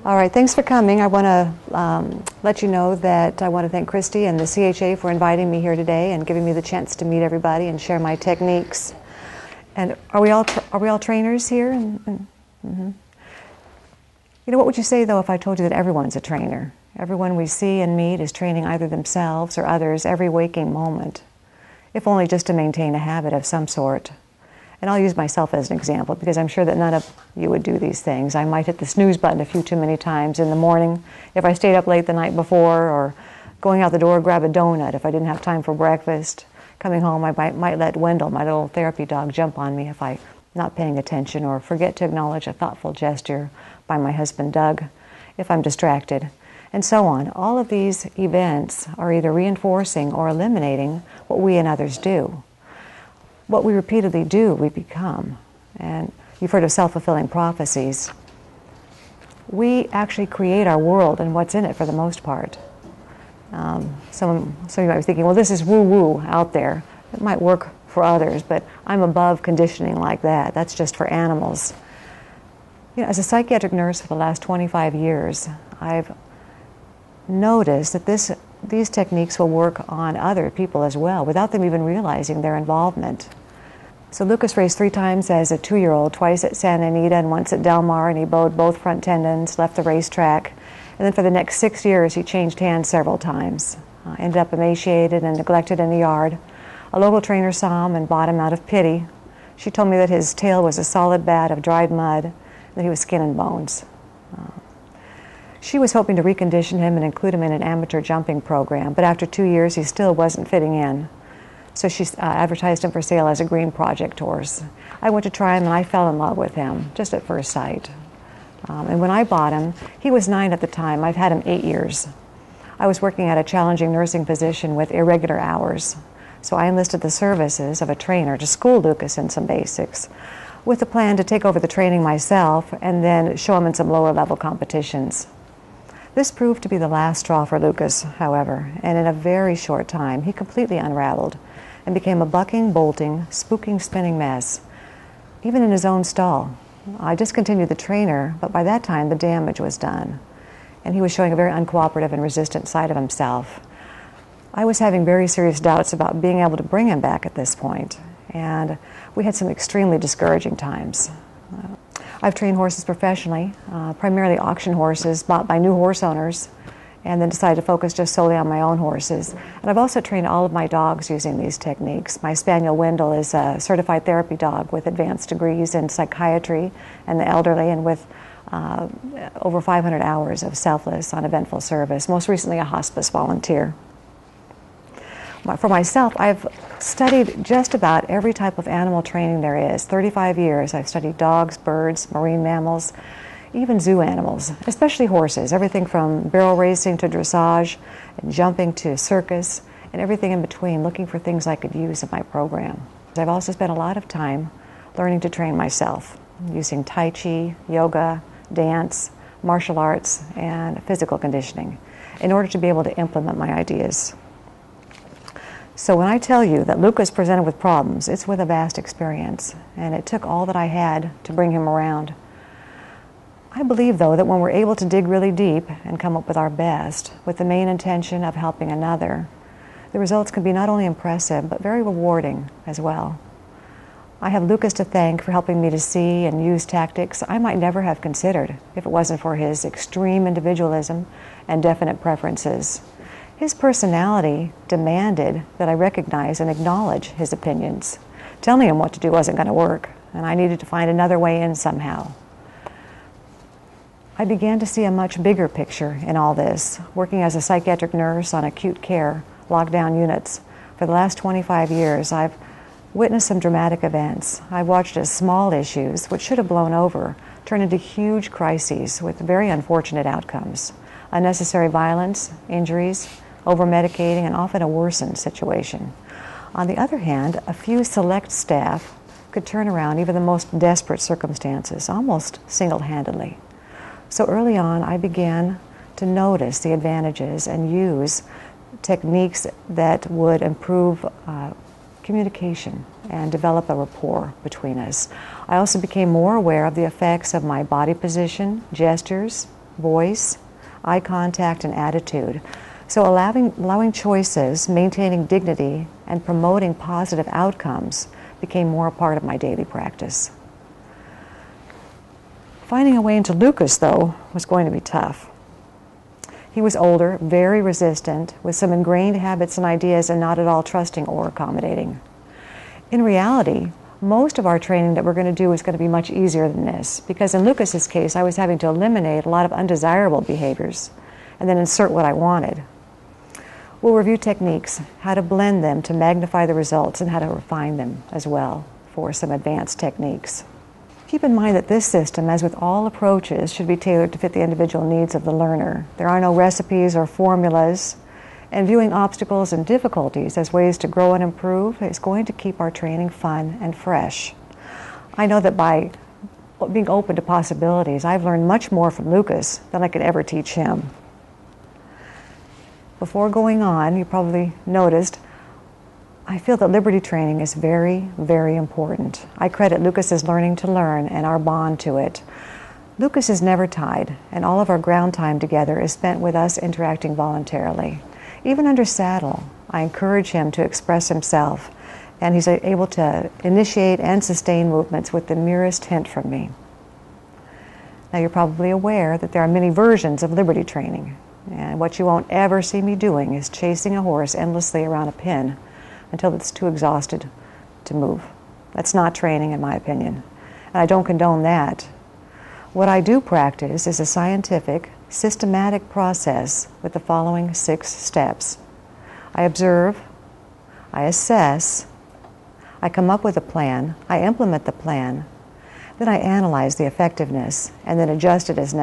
All right, thanks for coming. I want to let you know that I want to thank Christy and the CHA for inviting me here today and giving me the chance to meet everybody and share my techniques. And are we all trainers here? Mm-hmm. You know, what would you say though if I told you that everyone's a trainer? Everyone we see and meet is training either themselves or others every waking moment, if only just to maintain a habit of some sort. And I'll use myself as an example because I'm sure that none of you would do these things. I might hit the snooze button a few too many times in the morning if I stayed up late the night before, or going out the door grab a donut if I didn't have time for breakfast. Coming home, I might let Wendell, my little therapy dog, jump on me if I'm not paying attention, or forget to acknowledge a thoughtful gesture by my husband Doug if I'm distracted, and so on. All of these events are either reinforcing or eliminating what we and others do. What we repeatedly do, we become. And you've heard of self-fulfilling prophecies. We actually create our world and what's in it for the most part. Some of you might be thinking, well, this is woo-woo out there. It might work for others, but I'm above conditioning like that. That's just for animals. You know, as a psychiatric nurse for the last 25 years, I've noticed that these techniques will work on other people as well, without them even realizing their involvement. So Lucas raced 3 times as a 2-year-old, twice at Santa Anita and once at Del Mar, and he bowed both front tendons, left the racetrack. And then for the next 6 years, he changed hands several times. Ended up emaciated and neglected in the yard. A local trainer saw him and bought him out of pity. She told me that his tail was a solid bed of dried mud, that he was skin and bones. She was hoping to recondition him and include him in an amateur jumping program, but after 2 years, he still wasn't fitting in. So she advertised him for sale as a green project horse. I went to try him and I fell in love with him, just at first sight. And when I bought him, he was 9 at the time. I've had him 8 years. I was working at a challenging nursing position with irregular hours. So I enlisted the services of a trainer to school Lucas in some basics, with the plan to take over the training myself and then show him in some lower level competitions. This proved to be the last straw for Lucas, however, and in a very short time he completely unraveled and became a bucking, bolting, spooking, spinning mess, even in his own stall. I discontinued the trainer, but by that time the damage was done, and he was showing a very uncooperative and resistant side of himself. I was having very serious doubts about being able to bring him back at this point, and we had some extremely discouraging times. I've trained horses professionally, primarily auction horses bought by new horse owners, and then decided to focus just solely on my own horses. And I've also trained all of my dogs using these techniques. My spaniel Wendell is a certified therapy dog with advanced degrees in psychiatry and the elderly, and with over 500 hours of selfless, uneventful service, most recently a hospice volunteer. For myself, I've studied just about every type of animal training there is. 35 years I've studied dogs, birds, marine mammals, even zoo animals, especially horses, everything from barrel racing to dressage and jumping to circus, and everything in between, looking for things I could use in my program. I've also spent a lot of time learning to train myself, using Tai Chi, yoga, dance, martial arts, and physical conditioning in order to be able to implement my ideas. So when I tell you that Lucas presented with problems, it's with a vast experience, and it took all that I had to bring him around. I believe, though, that when we're able to dig really deep and come up with our best, with the main intention of helping another, the results can be not only impressive, but very rewarding as well. I have Lucas to thank for helping me to see and use tactics I might never have considered if it wasn't for his extreme individualism and definite preferences. His personality demanded that I recognize and acknowledge his opinions. Telling him what to do wasn't going to work, and I needed to find another way in somehow. I began to see a much bigger picture in all this, working as a psychiatric nurse on acute care, lockdown units. For the last 25 years, I've witnessed some dramatic events. I've watched as small issues, which should have blown over, turn into huge crises with very unfortunate outcomes. Unnecessary violence, injuries, over-medicating, and often a worsened situation. On the other hand, a few select staff could turn around even the most desperate circumstances, almost single-handedly. So early on, I began to notice the advantages and use techniques that would improve communication and develop a rapport between us. I also became more aware of the effects of my body position, gestures, voice, eye contact, and attitude. So allowing choices, maintaining dignity, and promoting positive outcomes became more a part of my daily practice. Finding a way into Lucas, though, was going to be tough. He was older, very resistant, with some ingrained habits and ideas, and not at all trusting or accommodating. In reality, most of our training that we're going to do is going to be much easier than this, because in Lucas's case, I was having to eliminate a lot of undesirable behaviors and then insert what I wanted. We'll review techniques, how to blend them to magnify the results, and how to refine them as well for some advanced techniques. Keep in mind that this system, as with all approaches, should be tailored to fit the individual needs of the learner. There are no recipes or formulas, and viewing obstacles and difficulties as ways to grow and improve is going to keep our training fun and fresh. I know that by being open to possibilities, I've learned much more from Lucas than I could ever teach him. Before going on, you probably noticed, I feel that liberty training is very, very important. I credit Lucas's learning to learn and our bond to it. Lucas is never tied, and all of our ground time together is spent with us interacting voluntarily. Even under saddle, I encourage him to express himself, and he's able to initiate and sustain movements with the merest hint from me. Now, you're probably aware that there are many versions of liberty training, and what you won't ever see me doing is chasing a horse endlessly around a pen until it's too exhausted to move. That's not training, in my opinion, and I don't condone that. What I do practice is a scientific, systematic process with the following 6 steps. I observe, I assess, I come up with a plan, I implement the plan, then I analyze the effectiveness, and then adjust it as necessary.